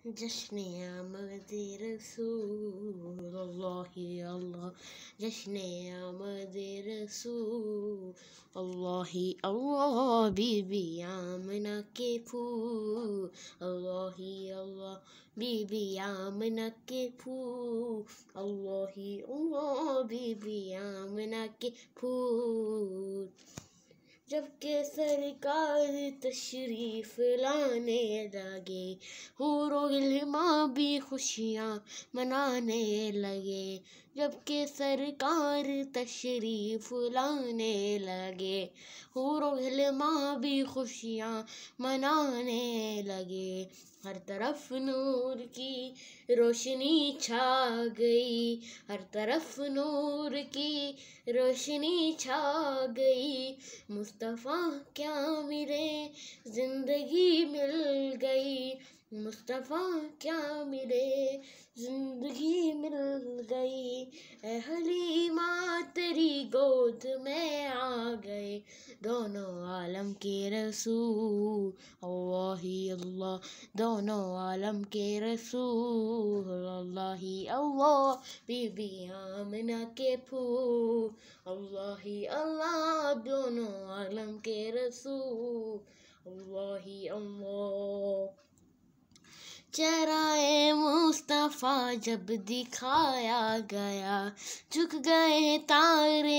جشن آمد رسول اللہ اللہ، جشن آمد رسول اللہ اللہ، بی بی آمنہ کے پھول اللہ اللہ، بی بی آمنہ کے پھول اللہ اللہ، بی بی آمنہ کے پھول۔ جب کہ سرکار تشریف لانے لگے، حور و غلماں بھی خوشیاں منانے لگے۔ جب کہ سرکار تشریف لانے لگے، حور و غلماں بھی خوشیاں منانے لگے۔ ہر طرف نور کی روشنی چھا گئی، ہر طرف نور کی روشنی چھا گئی۔ مصطفیٰ کیا ملے زندگی مل گئی، مصطفیٰ کیا ملے زندگی مل گئی۔ اے حلیمہ تیری گود میں آ گئے دونوں عالم کے رسول اللہ اللہ، دونوں عالم کے رسول اللہ اللہ، بی بی آمنہ کے پھول اللہ اللہ، دونوں عالم کے رسول اللہ اللہ۔ چہرہ مصطفیٰ جب دکھایا گیا، جھک گئے تارے